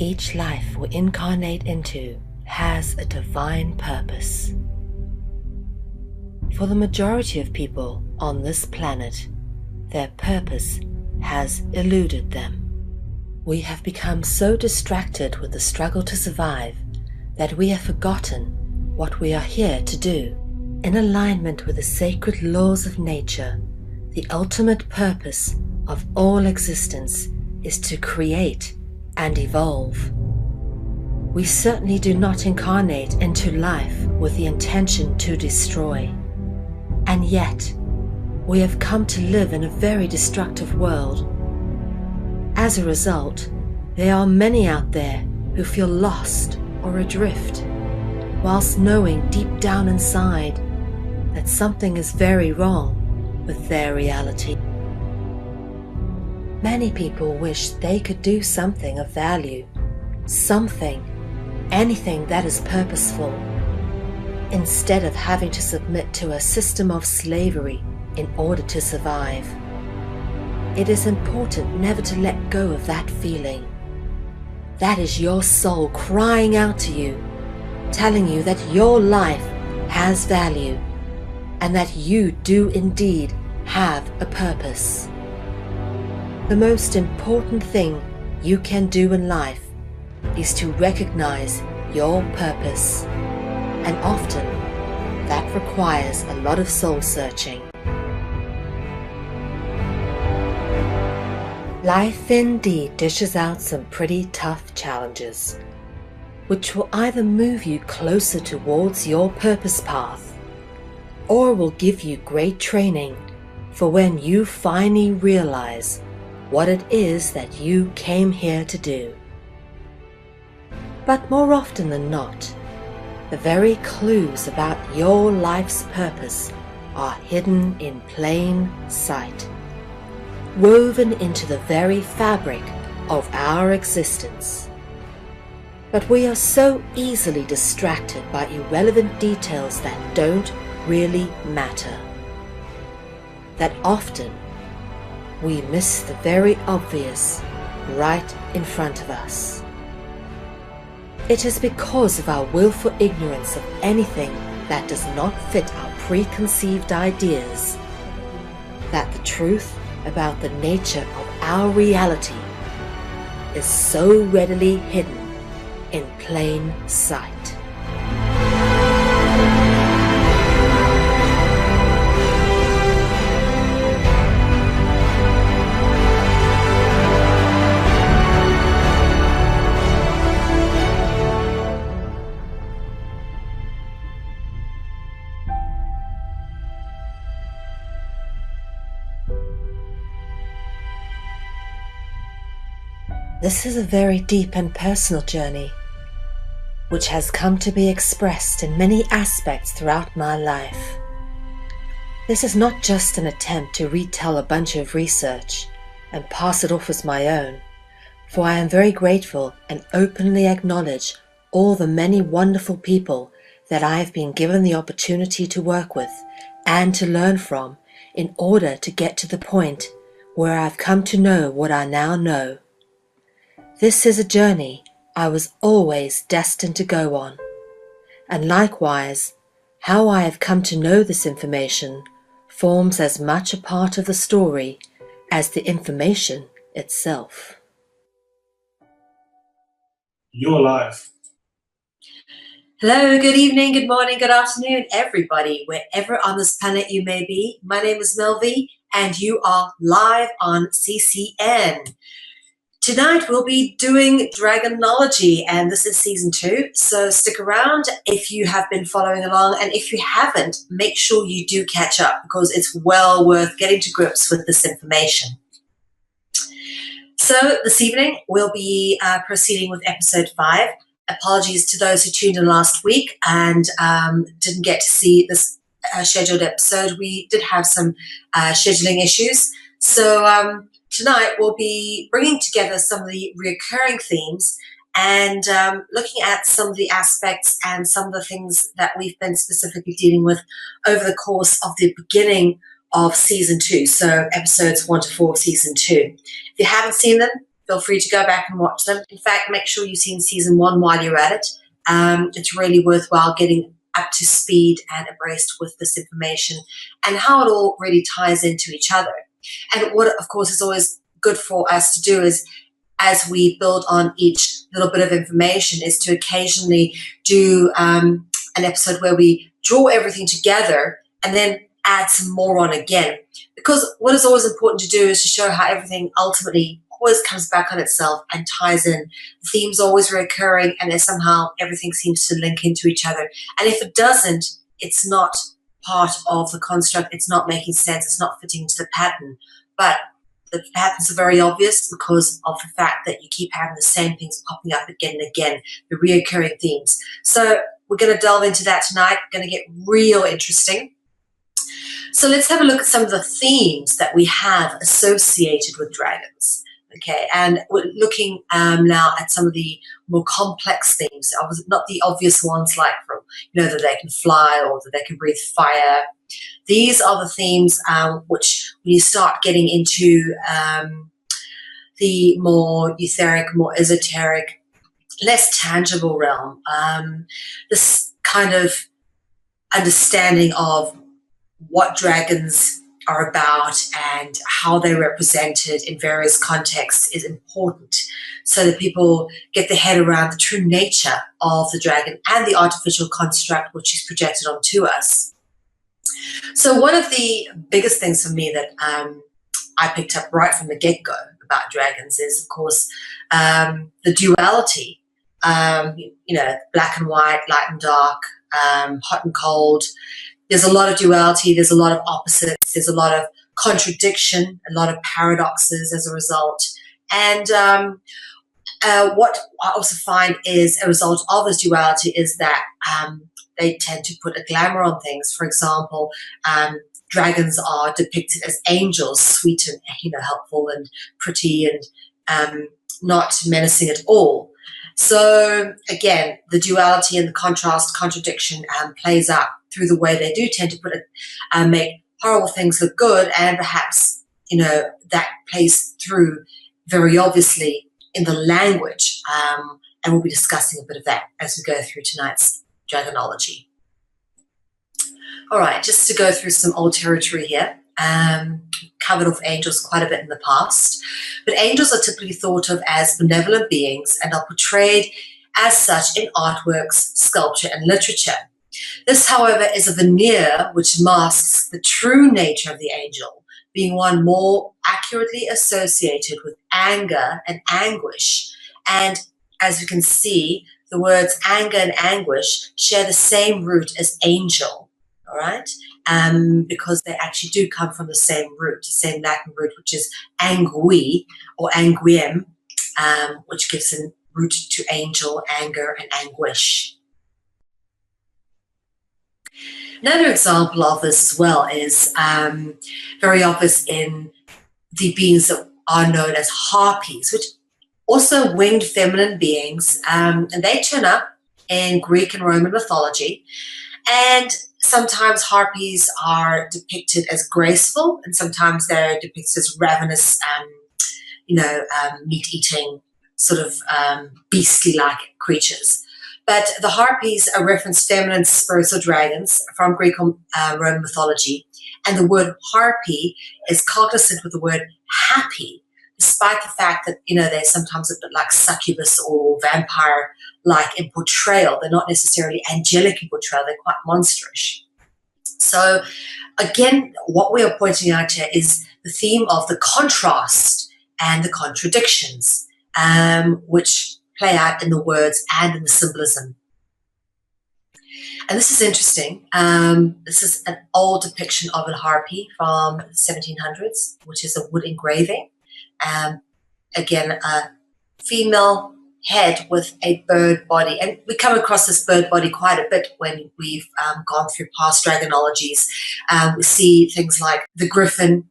Each life we incarnate into has a divine purpose. For the majority of people on this planet, their purpose has eluded them. We have become so distracted with the struggle to survive that we have forgotten what we are here to do. In alignment with the sacred laws of nature, the ultimate purpose of all existence is to create and evolve. We certainly do not incarnate into life with the intention to destroy. And yet, we have come to live in a very destructive world. As a result, there are many out there who feel lost or adrift, whilst knowing deep down inside that something is very wrong with their reality. Many people wish they could do something of value, anything that is purposeful, instead of having to submit to a system of slavery in order to survive. It is important never to let go of that feeling. That is your soul crying out to you, telling you that your life has value and that you do indeed have a purpose. The most important thing you can do in life is to recognize your purpose, and often that requires a lot of soul searching. Life indeed dishes out some pretty tough challenges, which will either move you closer towards your purpose path, or will give you great training for when you finally realize what it is that you came here to do. But more often than not, the very clues about your life's purpose are hidden in plain sight, woven into the very fabric of our existence. But we are so easily distracted by irrelevant details that don't really matter, that often we miss the very obvious right in front of us. It is because of our willful ignorance of anything that does not fit our preconceived ideas that the truth about the nature of our reality is so readily hidden in plain sight. This is a very deep and personal journey, which has come to be expressed in many aspects throughout my life. This is not just an attempt to retell a bunch of research and pass it off as my own, for I am very grateful and openly acknowledge all the many wonderful people that I have been given the opportunity to work with and to learn from in order to get to the point where I've come to know what I now know. This is a journey I was always destined to go on, and likewise, how I have come to know this information forms as much a part of the story as the information itself. Your life. Hello, good evening, good morning, good afternoon, everybody, wherever on this planet you may be. My name is Melvi, and you are live on CCN. Tonight we'll be doing Dragonology, and this is season 2, so stick around if you have been following along, and if you haven't, make sure you do catch up because it's well worth getting to grips with this information. So this evening we'll be proceeding with episode 5. Apologies to those who tuned in last week and didn't get to see this scheduled episode. We did have some scheduling issues, so tonight we'll be bringing together some of the recurring themes and looking at some of the aspects and some of the things that we've been specifically dealing with over the course of the beginning of season 2, so episodes 1 to 4 of season 2. If you haven't seen them, feel free to go back and watch them. In fact, make sure you've seen season 1 while you're at it. It's really worthwhile getting up to speed and abreast with this information and how it all really ties into each other. And what, of course, is always good for us to do is, as we build on each little bit of information, is to occasionally do an episode where we draw everything together and then add some more on again. Because what is always important to do is to show how everything ultimately always comes back on itself and ties in. The theme's always recurring, and then somehow everything seems to link into each other. And if it doesn't, it's not part of the construct, it's not making sense, it's not fitting into the pattern. But the patterns are very obvious because of the fact that you keep having the same things popping up again and again, the reoccurring themes. So we're going to delve into that tonight. We're going to get real interesting. So let's have a look at some of the themes that we have associated with dragons. Okay, and we're looking now at some of the more complex themes, not the obvious ones like, that they can fly or that they can breathe fire. These are the themes which, when you start getting into the more etheric, more esoteric, less tangible realm, this kind of understanding of what dragons are about and how they're represented in various contexts is important, so that people get their head around the true nature of the dragon and the artificial construct which is projected onto us. So one of the biggest things for me that I picked up right from the get-go about dragons is, of course, the duality. Black and white, light and dark, hot and cold. There's a lot of duality, there's a lot of opposites, there's a lot of contradiction, a lot of paradoxes as a result. And what I also find is a result of this duality is that they tend to put a glamour on things. For example, dragons are depicted as angels, sweet and helpful and pretty and not menacing at all. So again, the duality and the contradiction plays out through the way they do tend to put it, make horrible things look good, and perhaps that plays through very obviously in the language, and we'll be discussing a bit of that as we go through tonight's Dragonology. All right, just to go through some old territory here. Covered off angels quite a bit in the past, but angels are typically thought of as benevolent beings and are portrayed as such in artworks, sculpture, and literature. This, however, is a veneer which masks the true nature of the angel, being one more accurately associated with anger and anguish. And as we can see, the words anger and anguish share the same root as angel, all right? Because they actually do come from the same root, the same Latin root, which is angui or anguiem, which gives a root to angel, anger, and anguish. Another example of this as well is very obvious in the beings that are known as harpies, which also winged feminine beings, and they turn up in Greek and Roman mythology. And sometimes harpies are depicted as graceful, and sometimes they're depicted as ravenous, meat-eating, sort of beastly-like creatures. But the harpies are referenced feminine spirits or dragons from Greek and Roman mythology, and the word harpy is cognizant with the word happy, despite the fact that, they're sometimes a bit like succubus or vampire-like in portrayal. They're not necessarily angelic in portrayal. They're quite monstrous. So, again, what we are pointing out here is the theme of the contrast and the contradictions, which play out in the words and in the symbolism. And this is interesting. This is an old depiction of a harpy from the 1700s, which is a wood engraving. Again, a female head with a bird body. And we come across this bird body quite a bit when we've gone through past Dragonologies. We see things like the griffin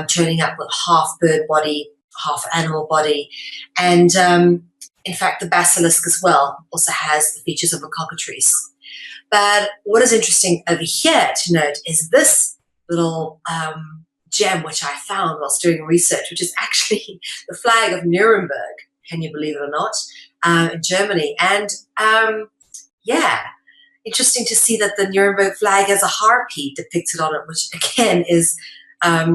turning up with half bird body, half animal body. And in fact, the basilisk as well also has the features of a cockatrice. But what is interesting over here to note is this little gem which I found whilst doing research, which is actually the flag of Nuremberg. Can you believe it or not? In Germany. And yeah, interesting to see that the Nuremberg flag has a harpy depicted on it, which again is a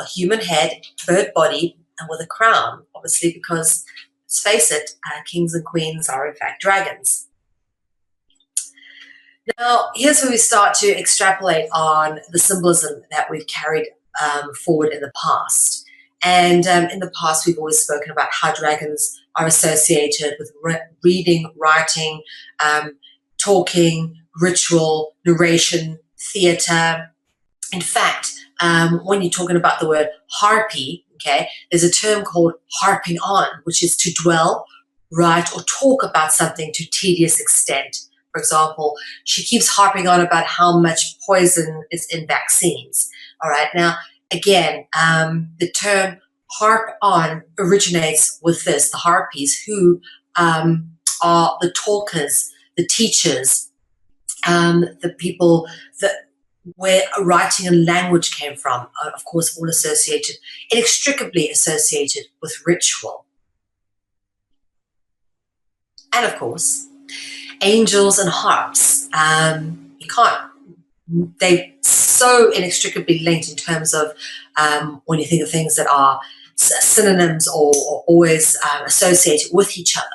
human head, bird body, and with a crown, obviously, because let's face it, kings and queens are in fact dragons. Now, here's where we start to extrapolate on the symbolism that we've carried forward in the past. And in the past, we've always spoken about how dragons are associated with reading, writing, talking, ritual, narration, theatre. In fact, when you're talking about the word harpy, okay, there's a term called harping on, which is to dwell, write, or talk about something to tedious extent. For example, she keeps harping on about how much poison is in vaccines. All right. Now, again, the term harp on originates with this, the harpies, who are the talkers, the teachers, the people that where writing and language came from, of course, all associated, inextricably associated with ritual. And of course, angels and harps. They're so inextricably linked in terms of when you think of things that are synonyms or always associated with each other.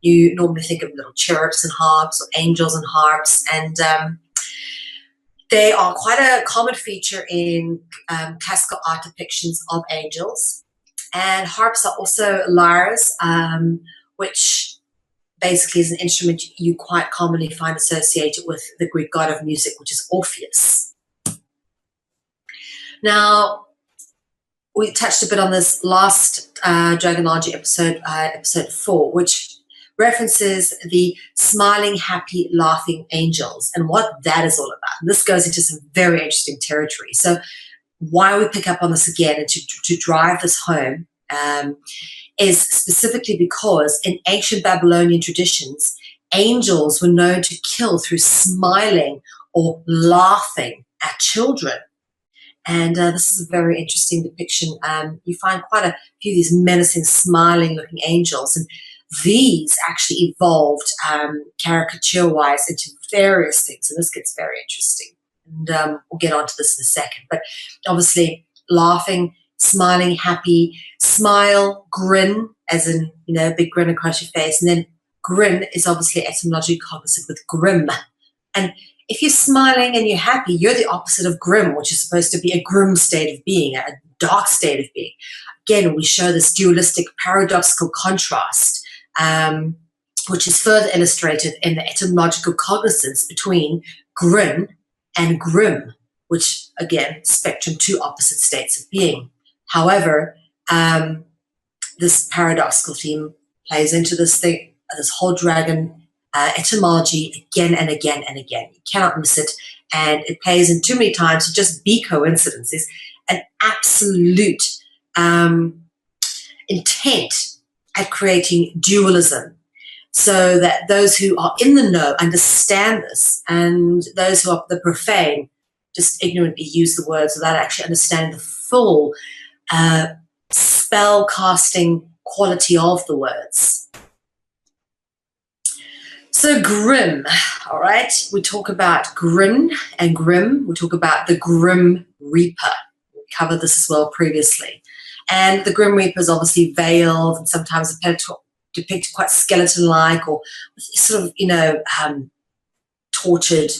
You normally think of little cherubs and harps or angels and harps, and they are quite a common feature in classical art depictions of angels. And harps are also lyres, which basically is an instrument you quite commonly find associated with the Greek god of music, which is Orpheus. Now, we touched a bit on this last Dragonology episode, episode 4, which references the smiling, happy, laughing angels and what that is all about. And this goes into some very interesting territory. So why we pick up on this again and to drive this home is specifically because in ancient Babylonian traditions, angels were known to kill through smiling or laughing at children. And this is a very interesting depiction. You find quite a few of these menacing, smiling-looking angels, and these actually evolved caricature-wise into various things, and this gets very interesting. And we'll get onto this in a second. But obviously, laughing, smiling, happy, smile, grin, as in, you know, big grin across your face. And then grin is obviously etymologically cognizant with grim. And if you're smiling and you're happy, you're the opposite of grim, which is supposed to be a grim state of being, a dark state of being. Again, we show this dualistic, paradoxical contrast, which is further illustrated in the etymological cognizance between grin and grim, which, again, spectrum, two opposite states of being. However, this paradoxical theme plays into this thing, this whole dragon etymology again and again and again. You cannot miss it, and it plays in too many times to just be coincidences. An absolute intent at creating dualism, so that those who are in the know understand this, and those who are the profane just ignorantly use the words without actually understanding the full spell casting quality of the words. So grim, all right, we talk about grin and grim. We talk about the Grim Reaper. We covered this as well previously. And the Grim Reaper is obviously veiled and sometimes depicted quite skeleton-like, or sort of, you know, tortured,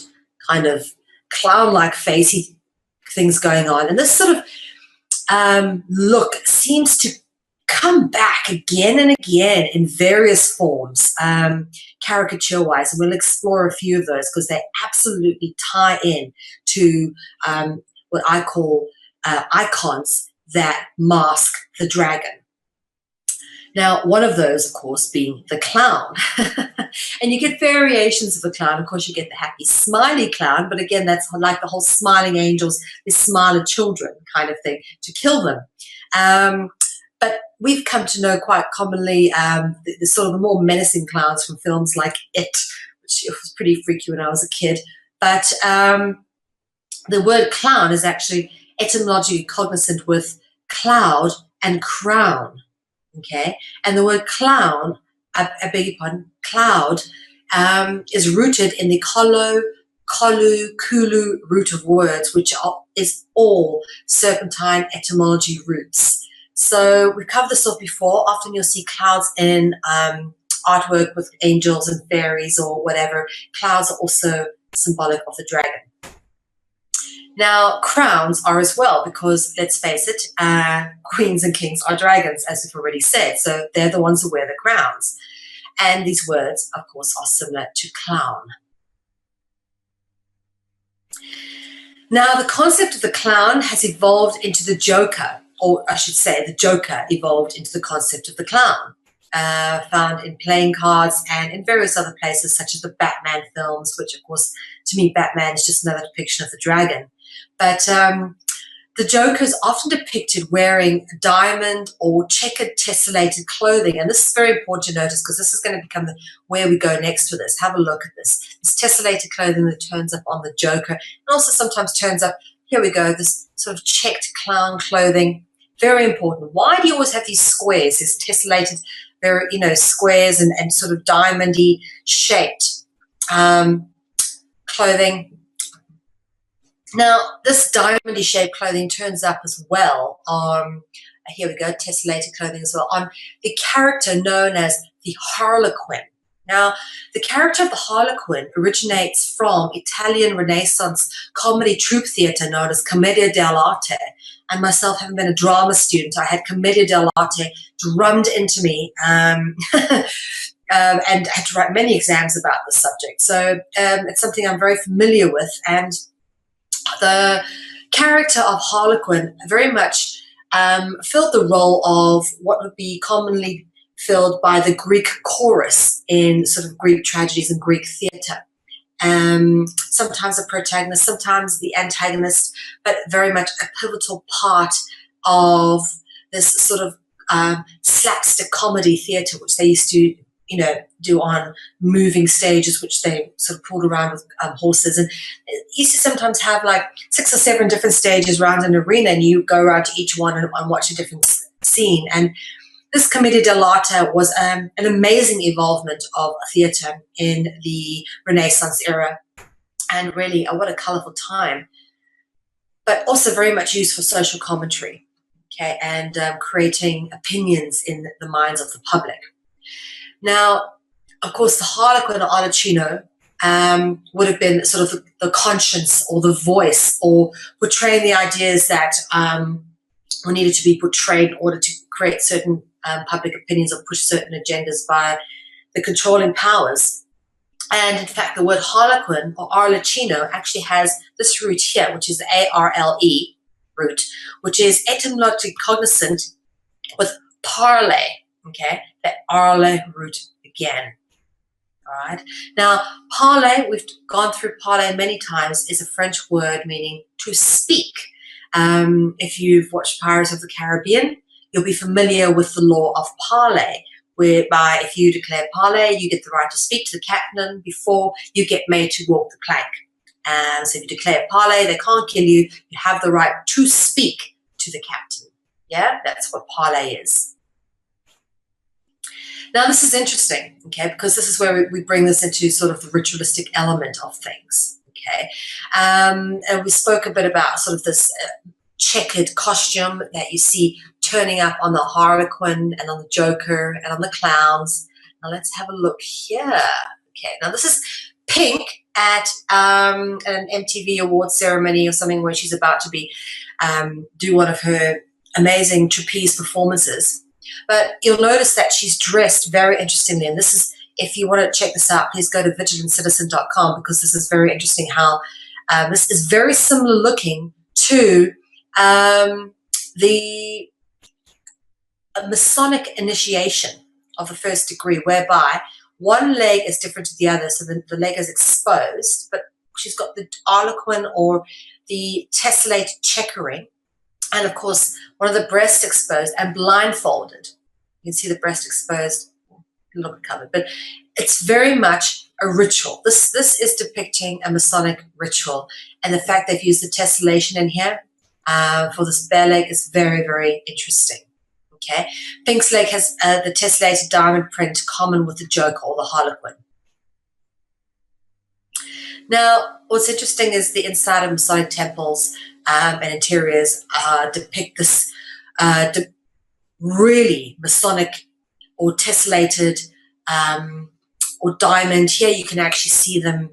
kind of clown-like facey things going on. And this sort of look seems to come back again and again in various forms, caricature-wise, and we'll explore a few of those because they absolutely tie in to what I call icons that mask the dragon. Now, one of those, of course, being the clown. And you get variations of the clown. Of course, you get the happy, smiley clown, but again, that's like the whole smiling angels, they smile at children kind of thing to kill them. But we've come to know quite commonly the sort of the more menacing clowns from films like It, which was pretty freaky when I was a kid. But the word clown is actually etymologically cognizant with cloud and crown. Okay, and the word clown, I beg your pardon, cloud, is rooted in the kulu root of words, which is all serpentine etymology roots. So we've covered this off before. Often you'll see clouds in artwork with angels and fairies or whatever. Clouds are also symbolic of the dragon. Now, crowns are as well, because let's face it, queens and kings are dragons, as we've already said. So they're the ones who wear the crowns. And these words, of course, are similar to clown. Now, the concept of the clown has evolved into the joker, or I should say the joker evolved into the concept of the clown, found in playing cards and in various other places, such as the Batman films, which, of course, to me, Batman is just another depiction of the dragon. But the Joker is often depicted wearing diamond or checkered tessellated clothing. And this is very important to notice, because this is going to become where we go next with this. Have a look at this. This tessellated clothing that turns up on the Joker, and also sometimes turns up, here we go, this sort of checked clown clothing. Very important. Why do you always have these squares, these tessellated, very, squares and sort of diamondy shaped clothing? Now, this diamondy shaped clothing turns up as well on, here we go, tessellated clothing as well, on the character known as the Harlequin. Now, the character of the Harlequin originates from Italian Renaissance comedy troupe theatre known as Commedia dell'arte. And myself, having been a drama student, I had Commedia dell'arte drummed into me and had to write many exams about the subject. So it's something I'm very familiar with. And the character of Harlequin very much filled the role of what would be commonly filled by the Greek chorus in sort of Greek tragedies and Greek theatre. Sometimes a protagonist, sometimes the antagonist, but very much a pivotal part of this sort of slapstick comedy theatre, which they used to do on moving stages, which they sort of pulled around with horses. And it used to sometimes have like 6 or 7 different stages around an arena, and you go around to each one and watch a different scene. And this Commedia dell'arte was an amazing evolvement of theatre in the Renaissance era, and really what a colourful time, but also very much used for social commentary, okay, and creating opinions in the minds of the public. Now, of course, the Harlequin or Arlecchino would have been sort of the conscience or the voice, or portraying the ideas that were needed to be portrayed in order to create certain public opinions or push certain agendas by the controlling powers. And in fact, the word Harlequin or Arlecchino actually has this root here, which is the A-R-L-E root, which is etymologically cognizant with parler. Okay, that Arle root again. All right. Now, parler, we've gone through parler many times, is a French word meaning to speak. If you've watched Pirates of the Caribbean, you'll be familiar with the law of parler, whereby if you declare parler, you get the right to speak to the captain before you get made to walk the plank. So if you declare parler, they can't kill you. You have the right to speak to the captain. Yeah, that's what parler is. Now, this is interesting, okay, because this is where we bring this into sort of the ritualistic element of things, okay. And we spoke a bit about sort of this checkered costume that you see turning up on the Harlequin and on the Joker and on the clowns. Now, let's have a look here. Okay, now this is Pink at an MTV Awards ceremony or something where she's about to be do one of her amazing trapeze performances. But you'll notice that she's dressed very interestingly, and this is, if you want to check this out, please go to vigilanttcitizen.com, because this is very interesting how this is very similar looking to the Masonic initiation of the first degree, whereby one leg is different to the other, so the leg is exposed, but she's got the Harlequin or the tessellated checkering, and of course, one of the breasts exposed and blindfolded. You can see the breast exposed, a little bit covered, but it's very much a ritual. This is depicting a Masonic ritual, and the fact they've used the tessellation in here for this bear leg is very, very interesting. Okay, Pink's leg has the tessellated diamond print common with the Joker or the Harlequin. Now, what's interesting is the inside of Masonic temples and interiors depict this really Masonic or tessellated or diamond. Here you can actually see them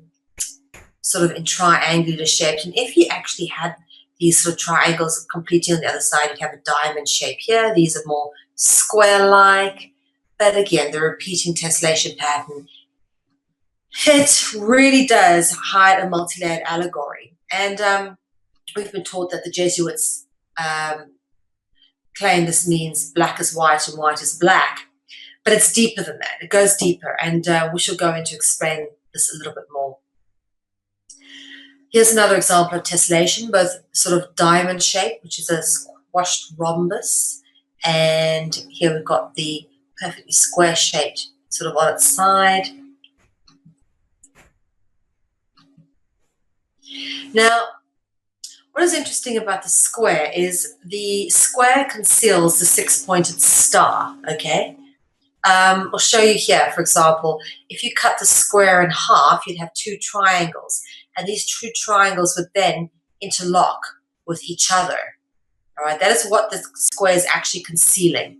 sort of in triangular shapes. And if you actually had these sort of triangles completely on the other side, you have a diamond shape here. These are more square-like. But again, the repeating tessellation pattern, it really does hide a multi-layered allegory. And we've been taught that the Jesuits claim this means black is white and white is black. But it's deeper than that. It goes deeper. And we shall go into explain this a little bit more. Here's another example of tessellation, both sort of diamond shape, which is a squashed rhombus. And here we've got the perfectly square shaped sort of on its side. Now, what is interesting about the square is the square conceals the six-pointed star, okay? I'll show you here, for example, if you cut the square in half, you'd have two triangles. And these two triangles would then interlock with each other. All right, that is what the square is actually concealing.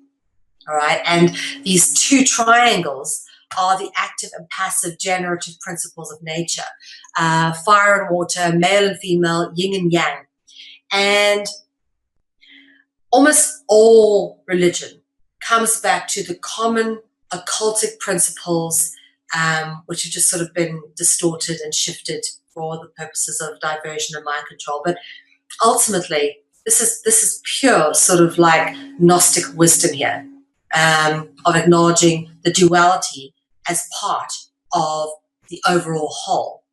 All right, and these two triangles are the active and passive generative principles of nature. Fire and water, male and female, yin and yang. And almost all religion comes back to the common occultic principles, which have just sort of been distorted and shifted for the purposes of diversion and mind control. But ultimately, this is pure sort of like Gnostic wisdom here, of acknowledging the duality as part of the overall whole.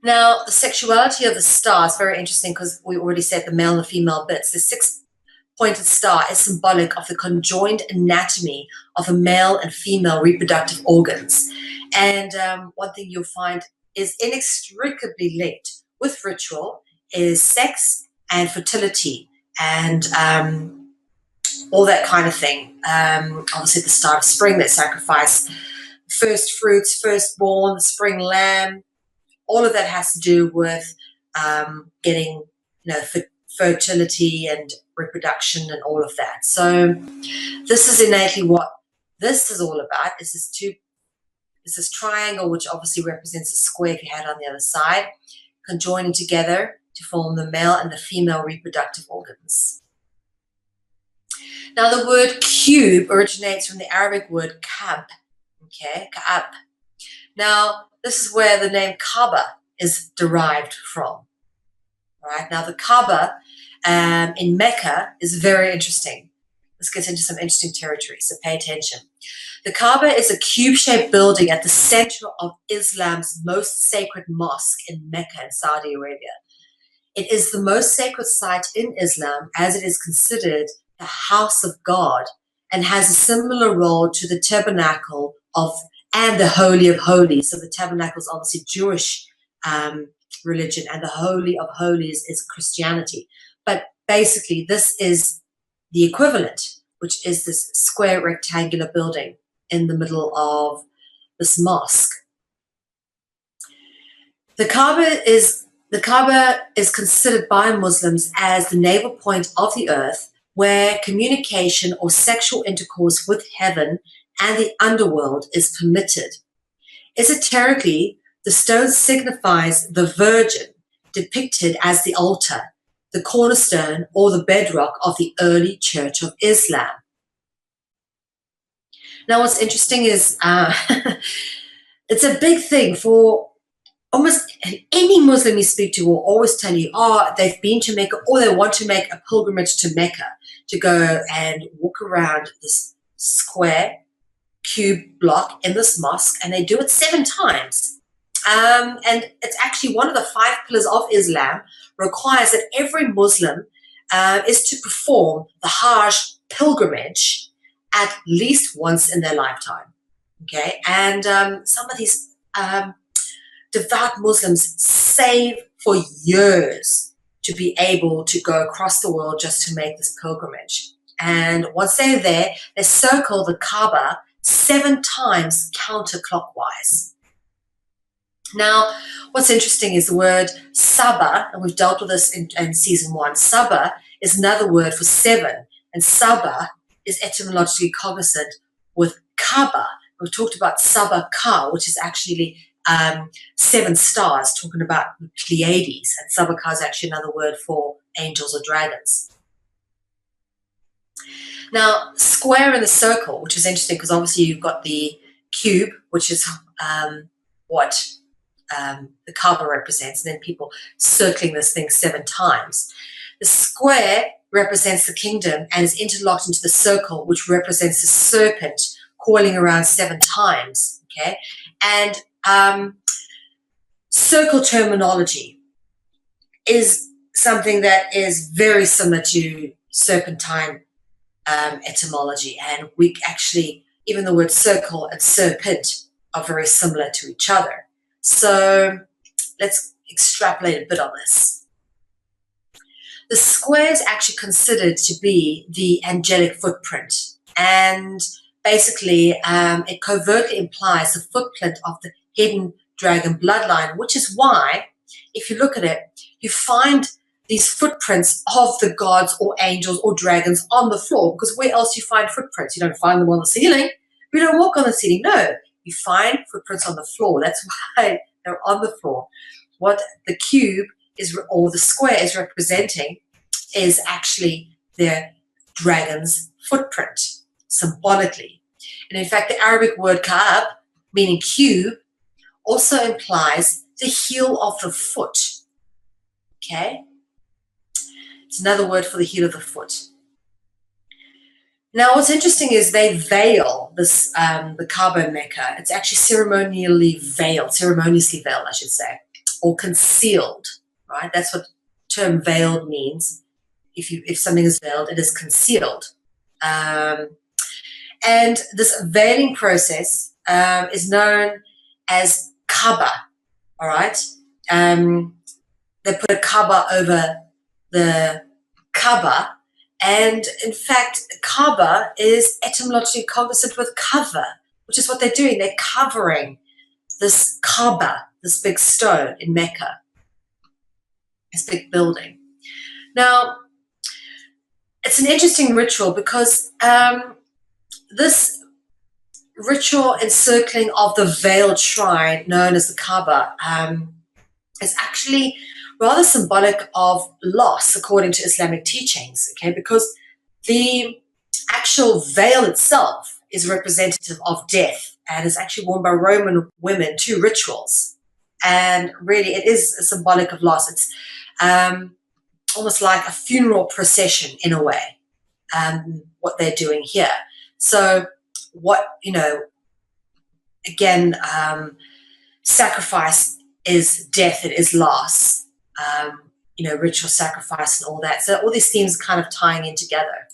Now, the sexuality of the star is very interesting because we already said the male and the female bits. The six-pointed star is symbolic of the conjoined anatomy of the male and female reproductive organs. And one thing you'll find is inextricably linked with ritual is sex and fertility and all that kind of thing. Obviously, at the start of spring, they sacrifice first fruits, firstborn, the spring lamb. All of that has to do with getting, fertility and reproduction and all of that. So this is innately what this is all about. Is this triangle, which obviously represents a square if you had it on the other side, conjoining together to form the male and the female reproductive organs. Now, the word cube originates from the Arabic word kab, okay, ka'ab. Now, this is where the name Kaaba is derived from. All right, now the Kaaba in Mecca is very interesting. This gets into some interesting territory, so pay attention. The Kaaba is a cube-shaped building at the center of Islam's most sacred mosque in Mecca in Saudi Arabia. It is the most sacred site in Islam as it is considered the house of God and has a similar role to the tabernacle and the Holy of Holies. So the tabernacle is obviously Jewish religion, and the Holy of Holies is Christianity. But basically, this is the equivalent, which is this square rectangular building in the middle of this mosque. The Kaaba is considered by Muslims as the navel point of the earth, where communication or sexual intercourse with heaven and the underworld is permitted. Esoterically, the stone signifies the Virgin, depicted as the altar, the cornerstone or the bedrock of the early Church of Islam. Now, what's interesting is it's a big thing for almost any Muslim you speak to will always tell you, they've been to Mecca or they want to make a pilgrimage to Mecca to go and walk around this square cube block in this mosque, and they do it 7 times. And it's actually one of the 5 pillars of Islam requires that every Muslim is to perform the Hajj pilgrimage at least once in their lifetime. okay? And some of these devout Muslims save for years to be able to go across the world just to make this pilgrimage. And once they're there, they circle the Kaaba 7 times counterclockwise. Now, what's interesting is the word Saba, and we've dealt with this in season 1. Saba is another word for 7, and Saba is etymologically cognizant with Kaaba. We've talked about Saba Ka, which is actually 7 stars, talking about the Pleiades, and Saba Ka is actually another word for angels or dragons. Now, square and the circle, which is interesting because obviously you've got the cube, which is what the Kaaba represents, and then people circling this thing 7 times. The square represents the kingdom and is interlocked into the circle, which represents the serpent coiling around 7 times, okay? And circle terminology is something that is very similar to serpentine etymology, and we actually, even the word circle and serpent are very similar to each other. So let's extrapolate a bit on this. The square is actually considered to be the angelic footprint, and basically it covertly implies the footprint of the hidden dragon bloodline, which is why, if you look at it, you find these footprints of the gods or angels or dragons on the floor, because where else do you find footprints? You don't find them on the ceiling. You don't walk on the ceiling. No, you find footprints on the floor. That's why they're on the floor. What the cube is, or the square is representing, is actually their dragon's footprint, symbolically. And in fact, the Arabic word ka'ab, meaning cube, also implies the heel of the foot. Okay? It's another word for the heel of the foot. Now, what's interesting is they veil this, the Kaaba in Mecca. It's actually ceremoniously veiled, I should say, or concealed, right? That's what the term veiled means. If something is veiled, it is concealed. And this veiling process is known as Kaaba, all right? They put a Kaaba over the Kaaba, and in fact, Kaaba is etymologically cognizant with cover, which is what they're doing. They're covering this Kaaba, this big stone in Mecca, this big building. Now, it's an interesting ritual because this ritual encircling of the veiled shrine known as the Kaaba is actually rather symbolic of loss, according to Islamic teachings, okay? Because the actual veil itself is representative of death and is actually worn by Roman women to rituals. And really, it is symbolic of loss. It's almost like a funeral procession in a way, what they're doing here. So what, again, sacrifice is death, it is loss. Ritual sacrifice and all that. So all these themes kind of tying in together.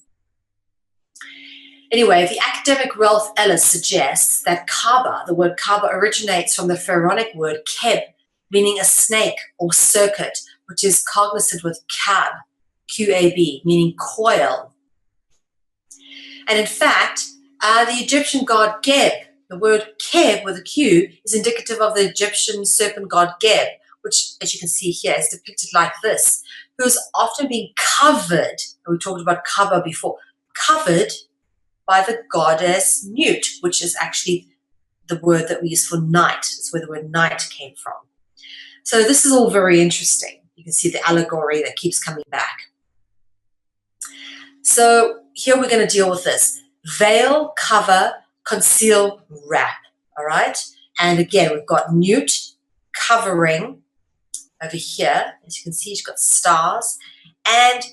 Anyway, the academic Ralph Ellis suggests that Kaaba, the word Kaaba, originates from the pharaonic word keb, meaning a snake or circuit, which is cognizant with kab, Q-A-B, meaning coil. And in fact, the Egyptian god Geb, the word Keb with a Q, is indicative of the Egyptian serpent god Geb, which, as you can see here, is depicted like this, who is often being covered, and we talked about Kaaba before, covered by the goddess Nut, which is actually the word that we use for night. It's where the word night came from. So this is all very interesting. You can see the allegory that keeps coming back. So here we're going to deal with this. Veil, cover, conceal, wrap, all right? And again, we've got Nut covering over here. As you can see, she's got stars. And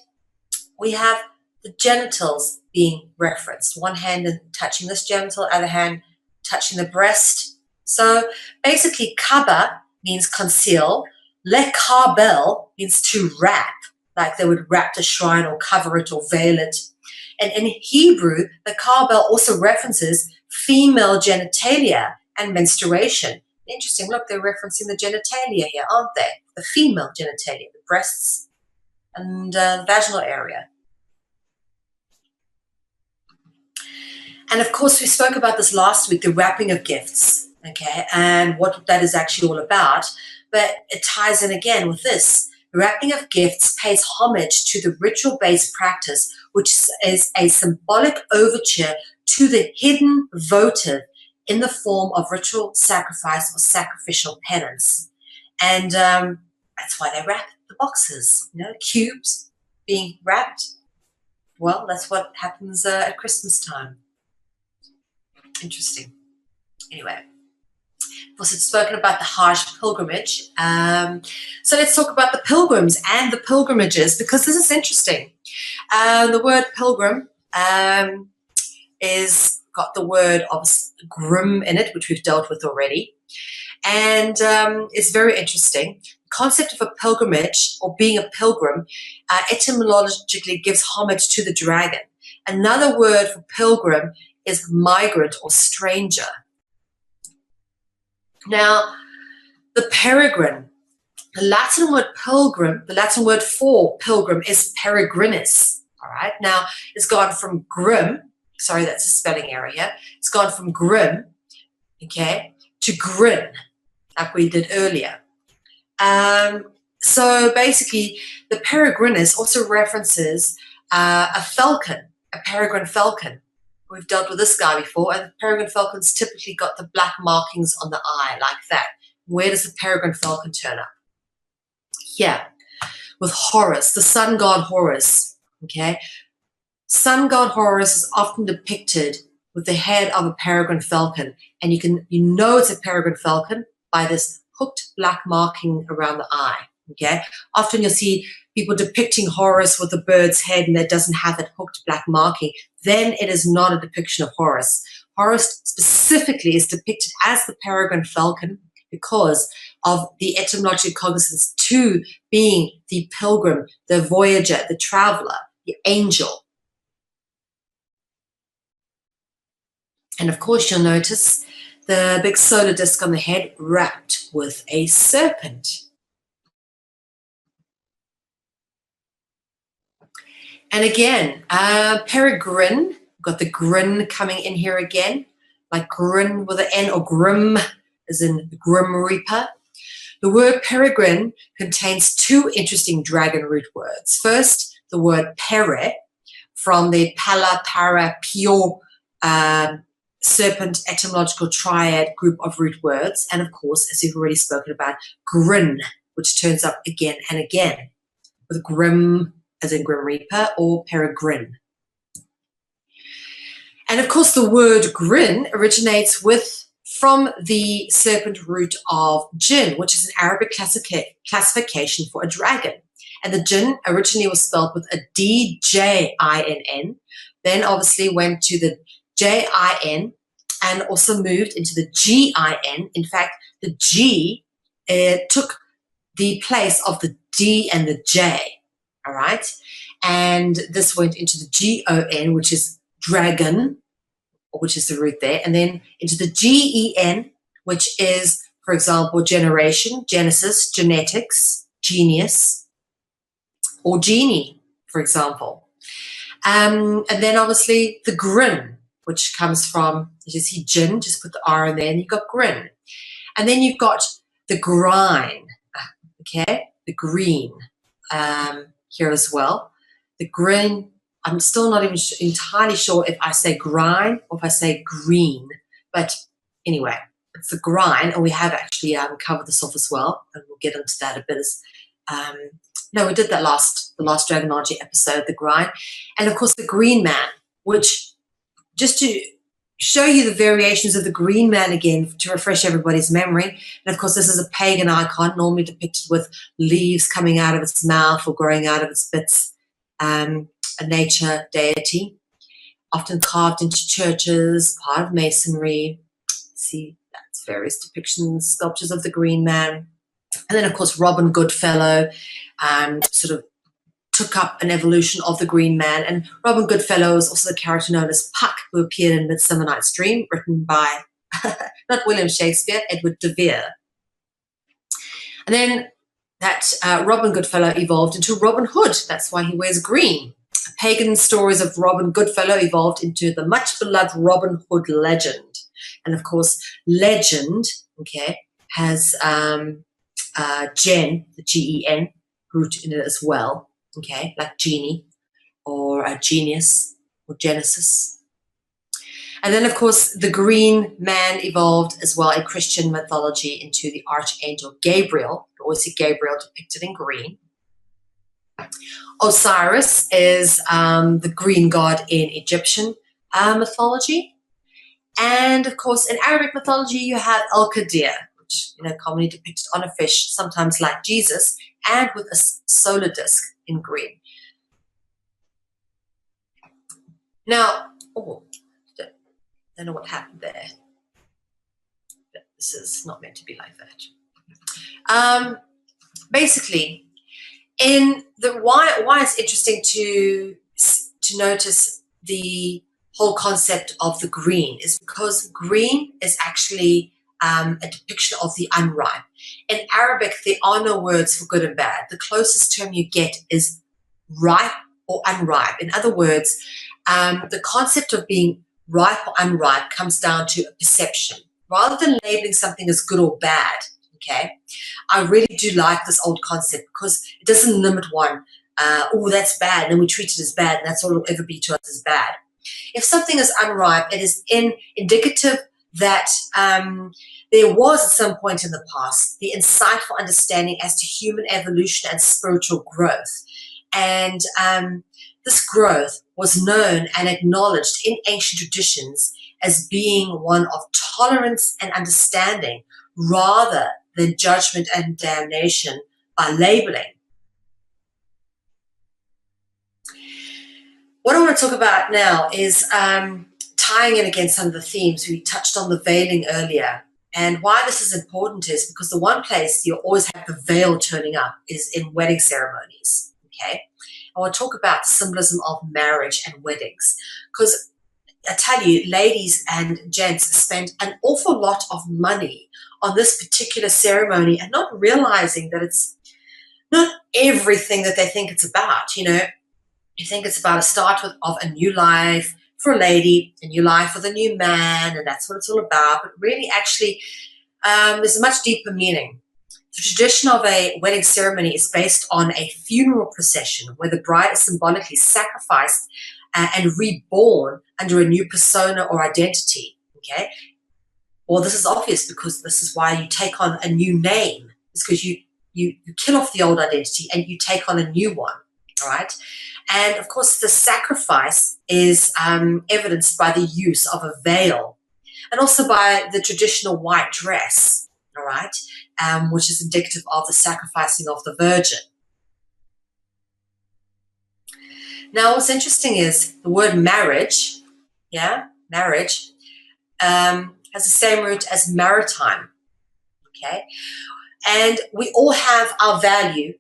we have the genitals being referenced. One hand touching this genital, other hand touching the breast. So basically, Kaaba means conceal. Le Kabel means to wrap, like they would wrap the shrine or cover it or veil it. And in Hebrew, the cowbell also references female genitalia and menstruation. Interesting. Look, they're referencing the genitalia here, aren't they? The female genitalia, the breasts and the vaginal area. And of course, we spoke about this last week, the wrapping of gifts, okay, and what that is actually all about. But it ties in again with this. The wrapping of gifts pays homage to the ritual-based practice, which is a symbolic overture to the hidden votive in the form of ritual sacrifice or sacrificial penance. And that's why they wrap the boxes, cubes being wrapped. Well, that's what happens at Christmas time. Interesting. Anyway, we've also spoken about the Hajj pilgrimage. So let's talk about the pilgrims and the pilgrimages, because this is interesting. The word pilgrim is got the word of grim in it, which we've dealt with already. And it's very interesting. The concept of a pilgrimage or being a pilgrim etymologically gives homage to the dragon. Another word for pilgrim is migrant or stranger. Now, the peregrine, the Latin word pilgrim, the Latin word for pilgrim is peregrinus, all right? Now, it's gone from grim, sorry, that's a spelling error here. It's gone from grim, okay, to grin, like we did earlier. So basically, the peregrinus also references a falcon, a peregrine falcon. We've dealt with this guy before, and the peregrine falcon's typically got the black markings on the eye, like that. Where does the peregrine falcon turn up? Here, with Horus, the sun god Horus, okay? Sun god Horus is often depicted with the head of a peregrine falcon, and you know it's a peregrine falcon by this hooked black marking around the eye, okay? Often you'll see people depicting Horus with a bird's head and that doesn't have that hooked black marking. Then it is not a depiction of Horus. Horus specifically is depicted as the peregrine falcon because of the etymological cognizance to being the pilgrim, the voyager, the traveler, the angel. And of course, you'll notice the big solar disc on the head wrapped with a serpent. And again, peregrine, got the grin coming in here again, like grin with an N, or grim, as in grim reaper. The word peregrine contains two interesting dragon root words. First, the word pere, from the pala, para, pio, serpent etymological triad group of root words. And of course, as we've already spoken about, grin, which turns up again and again, with grim, as in Grim Reaper, or peregrine. And of course, the word grin originates from the serpent root of jinn, which is an Arabic classification for a dragon. And the jinn originally was spelled with a D-J-I-N-N, then obviously went to the J-I-N and also moved into the G-I-N. In fact, the G took the place of the D and the J. All right, and this went into the G-O-N, which is dragon, which is the root there, and then into the G-E-N, which is, for example, generation, genesis, genetics, genius, or genie, for example. And then obviously the grin, which comes from, you see jinn, just put the R in there, and you've got grin. And then you've got the grine, okay, the green, here as well. The green, I'm still not even entirely sure if I say grine or if I say green, but anyway, it's the grine, and we have actually covered this off as well, and we'll get into that a bit. No, we did that the last Dragonology episode, the grine, and of course the green man, which, just to show you the variations of the green man again, to refresh everybody's memory. And of course, this is a pagan icon, normally depicted with leaves coming out of its mouth or growing out of its bits, a nature deity, often carved into churches, part of masonry. See, that's various depictions, sculptures of the green man. And then, of course, Robin Goodfellow, sort of took up an evolution of the Green Man. And Robin Goodfellow is also the character known as Puck, who appeared in Midsummer Night's Dream, written by not William Shakespeare, Edward de Vere. And then that Robin Goodfellow evolved into Robin Hood. That's why he wears green. Pagan stories of Robin Goodfellow evolved into the much-beloved Robin Hood legend. And, of course, legend, okay, has gen, the G-E-N, root in it as well, okay, like genie or a genius or Genesis. And then, of course, the Green Man evolved as well in Christian mythology into the Archangel Gabriel. You always see Gabriel depicted in green. Osiris is the green god in Egyptian mythology. And, of course, in Arabic mythology, you have Al-Qadir, which, commonly depicted on a fish, sometimes like Jesus, and with a solar disk in green. Now, don't know what happened there. But this is not meant to be like that. Basically, in the why it's interesting to notice the whole concept of the green is because green is actually a depiction of the unripe. In Arabic, there are no words for good and bad. The closest term you get is ripe or unripe. In other words, the concept of being ripe or unripe comes down to a perception. Rather than labeling something as good or bad, okay, I really do like this old concept because it doesn't limit one. Oh, that's bad, and then we treat it as bad, and that's all it'll ever be to us as bad. If something is unripe, it is indicative that there was at some point in the past the insightful understanding as to human evolution and spiritual growth. And this growth was known and acknowledged in ancient traditions as being one of tolerance and understanding rather than judgment and damnation by labeling. What I want to talk about now is tying in again some of the themes. We touched on the veiling earlier. And why this is important is because the one place you always have the veil turning up is in wedding ceremonies, okay? I want to talk about the symbolism of marriage and weddings because I tell you, ladies and gents spend an awful lot of money on this particular ceremony and not realizing that it's not everything that they think it's about, You think it's about a start of a new life for a lady, a new life with a new man, and that's what it's all about. But really, actually, there's a much deeper meaning. The tradition of a wedding ceremony is based on a funeral procession where the bride is symbolically sacrificed and reborn under a new persona or identity, okay? Well, this is obvious because this is why you take on a new name. It's because you kill off the old identity and you take on a new one, all right? And, of course, the sacrifice is evidenced by the use of a veil and also by the traditional white dress, all right, which is indicative of the sacrificing of the virgin. Now, what's interesting is the word marriage, marriage, has the same root as maritime, okay? And we all have our value,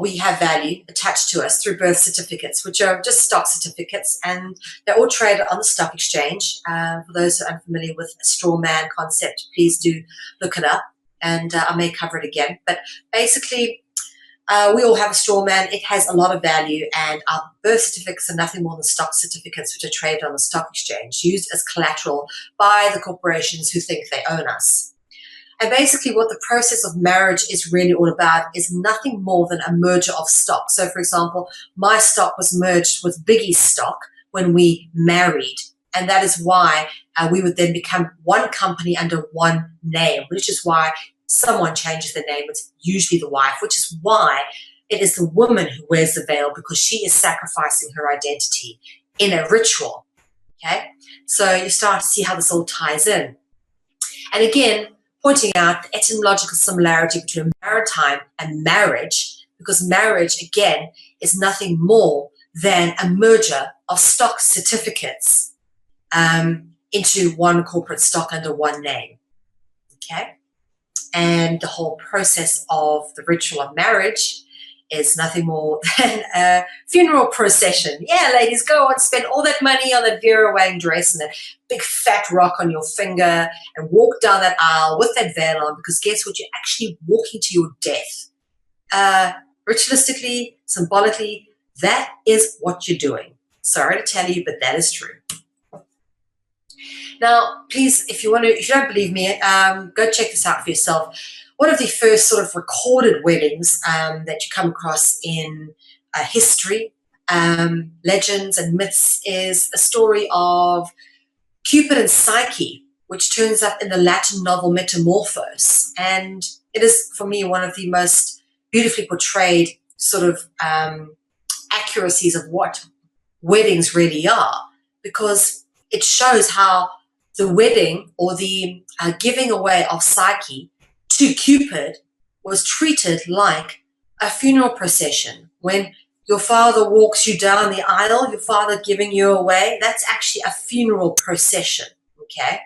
we have value attached to us through birth certificates, which are just stock certificates, and they're all traded on the stock exchange. For those who are unfamiliar with a straw man concept, please do look it up, and I may cover it again. But basically, we all have a straw man. It has a lot of value, and our birth certificates are nothing more than stock certificates which are traded on the stock exchange, used as collateral by the corporations who think they own us. And basically what the process of marriage is really all about is nothing more than a merger of stock. So, for example, my stock was merged with Biggie's stock when we married. And that is why we would then become one company under one name, which is why someone changes their name. It's usually the wife, which is why it is the woman who wears the veil, because she is sacrificing her identity in a ritual, okay? So you start to see how this all ties in. And again, pointing out the etymological similarity between maritime and marriage, because marriage, again, is nothing more than a merger of stock certificates into one corporate stock under one name, okay? And the whole process of the ritual of marriage is nothing more than a funeral procession. Yeah, ladies, go on, spend all that money on that Vera Wang dress and that big fat rock on your finger and walk down that aisle with that veil on, because guess what? You're actually walking to your death. Ritualistically, symbolically, that is what you're doing. Sorry to tell you, but that is true. Now, please, if you don't believe me, go check this out for yourself. One of the first sort of recorded weddings that you come across in history, legends and myths is a story of Cupid and Psyche, which turns up in the Latin novel Metamorphose. And it is, for me, one of the most beautifully portrayed sort of accuracies of what weddings really are, because it shows how the wedding or the giving away of Psyche to Cupid was treated like a funeral procession. When your father walks you down the aisle, your father giving you away, that's actually a funeral procession, okay?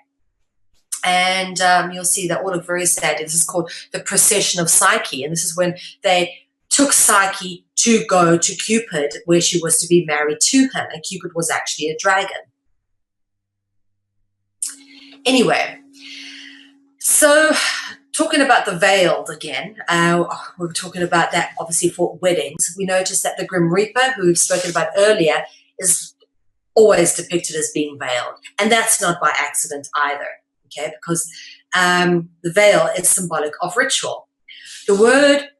And you'll see that all look very sad. This is called the procession of Psyche, and this is when they took Psyche to go to Cupid, where she was to be married to him, and Cupid was actually a dragon. Anyway, so talking about the veiled again, we're talking about that obviously for weddings. We noticed that the Grim Reaper, who we've spoken about earlier, is always depicted as being veiled. And that's not by accident either, okay, because the veil is symbolic of ritual. The word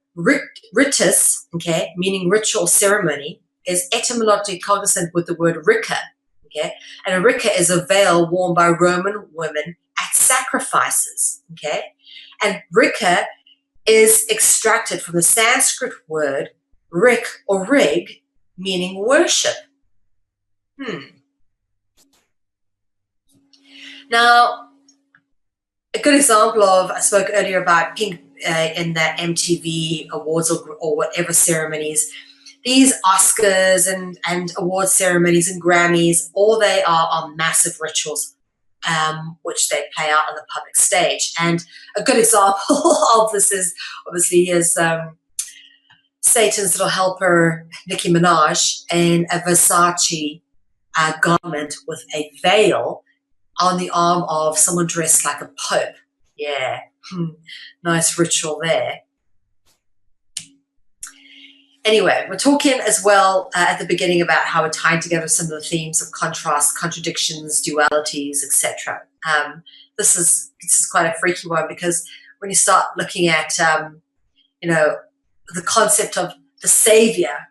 ritus, okay, meaning ritual ceremony, is etymologically cognizant with the word ricca, okay, and a ricca is a veil worn by Roman women at sacrifices, okay, and ricca is extracted from the Sanskrit word rik or rig, meaning worship. Now, a good example of, I spoke earlier about Pink in that MTV awards or whatever ceremonies, these Oscars and award ceremonies and Grammys, all they are massive rituals which they play out on the public stage. And a good example of this is obviously Satan's little helper, Nicki Minaj, in a Versace garment with a veil on the arm of someone dressed like a pope. Yeah, nice ritual there. Anyway, we're talking as well at the beginning about how we're tying together some of the themes of contrast, contradictions, dualities, etc. This is quite a freaky one, because when you start looking at the concept of the savior,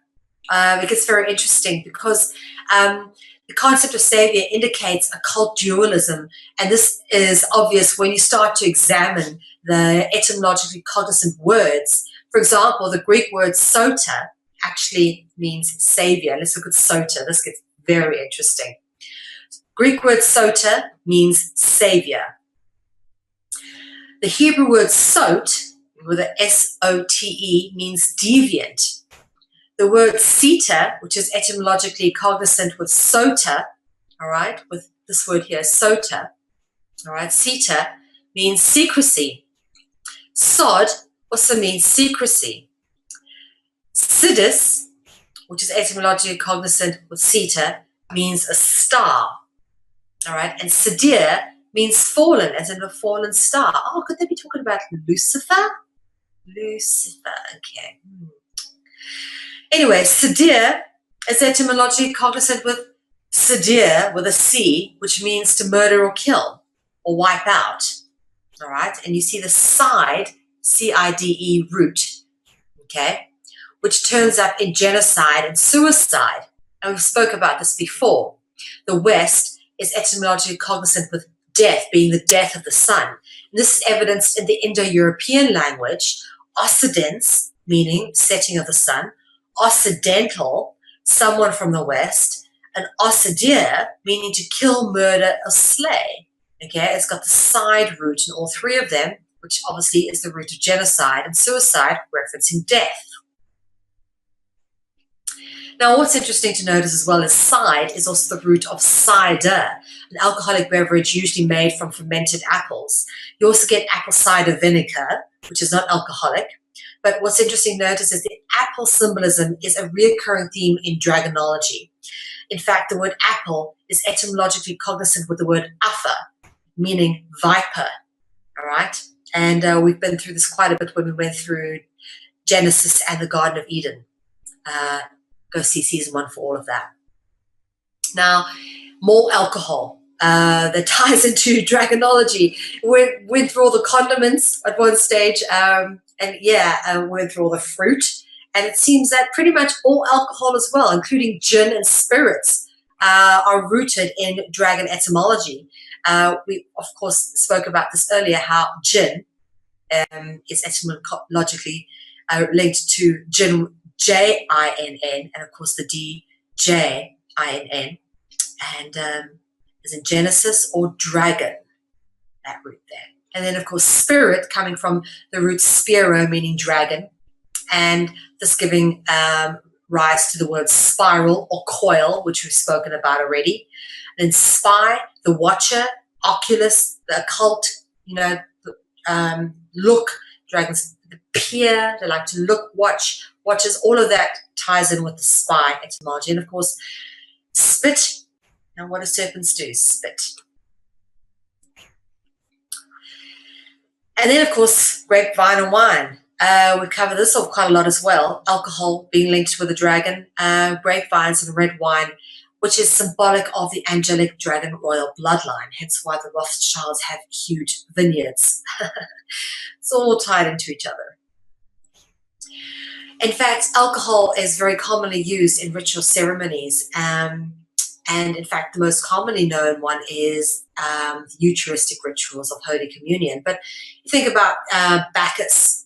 it gets very interesting, because the concept of savior indicates occult dualism, and this is obvious when you start to examine the etymologically cognizant words. For example, the Greek word sota actually means savior. Let's look at sota. This gets very interesting. Greek word sota means savior. The Hebrew word sot, with a S-O-T-E, means deviant. The word sita, which is etymologically cognizant with sota, all right, with this word here, sota, all right, sita, means secrecy. Sod also means secrecy. Sidis, which is etymologically cognizant with sita, means a star. All right, and Sadir means fallen, as in a fallen star. Oh, could they be talking about Lucifer? Lucifer, okay. Anyway, Sadir is etymologically cognizant with Sadir, with a C, which means to murder or kill or wipe out. All right, and you see the side, C-I-D-E root, okay, which turns up in genocide and suicide. And we've spoke about this before. The West is etymologically cognizant with death, being the death of the sun. And this is evidenced in the Indo-European language, Occidents, meaning setting of the sun, Occidental, someone from the West, and Occidir, meaning to kill, murder, or slay. Okay, it's got the side root in all three of them, which obviously is the root of genocide, and suicide, referencing death. Now, what's interesting to notice as well is side is also the root of cider, an alcoholic beverage usually made from fermented apples. You also get apple cider vinegar, which is not alcoholic. But what's interesting to notice is the apple symbolism is a recurring theme in Dragonology. In fact, the word apple is etymologically cognizant with the word afa, meaning viper, all right? And we've been through this quite a bit when we went through Genesis and the Garden of Eden. Go see season 1 for all of that. Now, more alcohol that ties into Dragonology. We went through all the condiments at one stage, went through all the fruit. And it seems that pretty much all alcohol as well, including gin and spirits, are rooted in dragon etymology. We, of course, spoke about this earlier, how gin is etymologically linked to gin, J-I-N-N, and of course the D-J-I-N-N, and is in Genesis or dragon, that root there. And then, of course, spirit coming from the root spiro, meaning dragon, and this giving rise to the word spiral or coil, which we've spoken about already. And then spy, the watcher, oculus, the occult, look, dragons, the peer, they like to look, watches, all of that ties in with the spy etymology. And of course, spit. Now, what do serpents do? Spit. And then, of course, grapevine and wine. We cover this off quite a lot as well. Alcohol being linked with the dragon, grapevines and red wine, which is symbolic of the angelic dragon royal bloodline, hence why the Rothschilds have huge vineyards. It's all tied into each other. In fact, alcohol is very commonly used in ritual ceremonies. And in fact, the most commonly known one is the Eucharistic rituals of Holy Communion. But you think about Bacchus,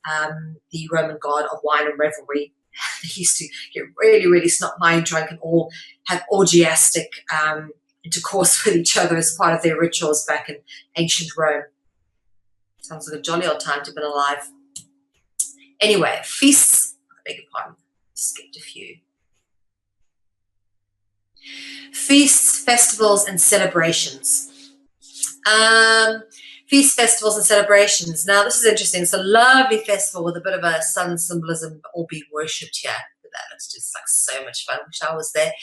the Roman god of wine and revelry. They used to get really, really snot wine drunk and all have orgiastic intercourse with each other as part of their rituals back in ancient Rome. Sounds like a jolly old time to have been alive. Anyway, feasts. I beg your pardon, skipped a few. Feasts, festivals, and celebrations. Feasts, festivals, and celebrations. Now, this is interesting. It's a lovely festival with a bit of a sun symbolism, all being worshipped here. That looks just like so much fun. I wish I was there.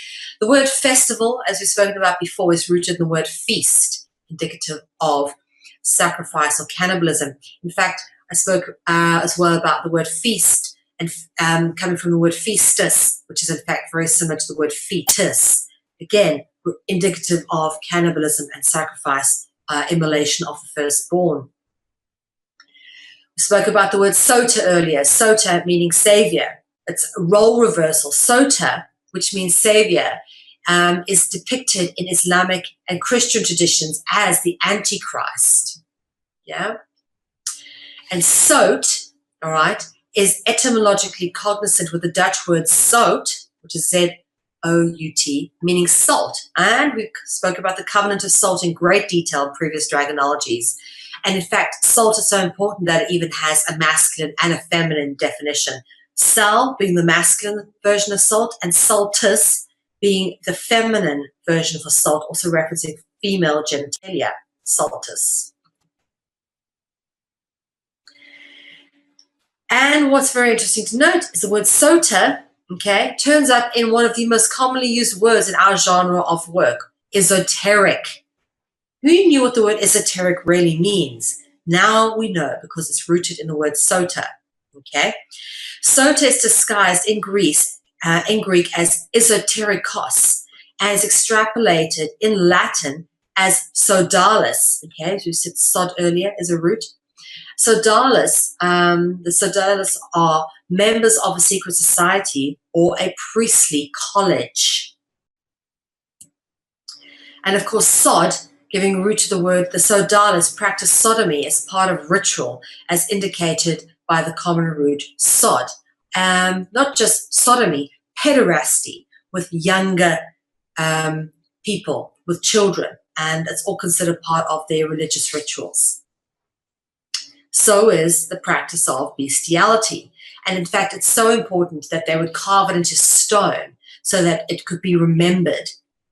The word festival, as we've spoken about before, is rooted in the word feast, indicative of sacrifice or cannibalism. In fact, I spoke as well about the word feast and coming from the word feastus, which is in fact very similar to the word fetus. Again, indicative of cannibalism and sacrifice, immolation of the firstborn. We spoke about the word sota earlier. Sota meaning savior. It's a role reversal. Sota, which means savior, is depicted in Islamic and Christian traditions as the Antichrist. Yeah? And sot, all right, is etymologically cognizant with the Dutch word zout, which is Z-O-U-T, meaning salt. And we spoke about the covenant of salt in great detail in previous Dragonologies. And in fact, salt is so important that it even has a masculine and a feminine definition. Sal being the masculine version of salt, and saltus being the feminine version for salt, also referencing female genitalia, saltus. And what's very interesting to note is the word sota, okay, turns up in one of the most commonly used words in our genre of work, esoteric. Who knew what the word esoteric really means? Now we know, because it's rooted in the word sota, okay? Sota is disguised in Greek as esoterikos and is extrapolated in Latin as sodalis, okay, as we said sod earlier is a root. Sodalis, the sodalis are members of a secret society or a priestly college. And of course, sod, giving root to the word, the sodalis practice sodomy as part of ritual, as indicated by the common root sod. Not just sodomy, pederasty with younger people, with children, and it's all considered part of their religious rituals. So is the practice of bestiality. And in fact, it's so important that they would carve it into stone so that it could be remembered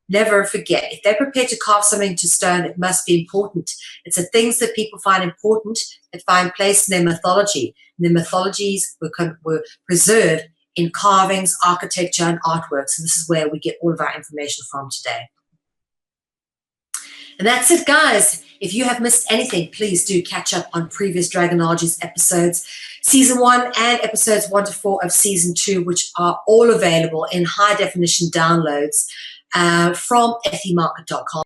never forget, if they're prepared to carve something to stone, it must be important. It's the things that people find important that find place in their mythology. And their mythologies were preserved in carvings, architecture, and artworks. And this is where we get all of our information from today. And that's it, guys. If you have missed anything, please do catch up on previous Dragonology's episodes, Season 1 and episodes 1 to 4 of Season 2, which are all available in high definition downloads from ethiemarket.com.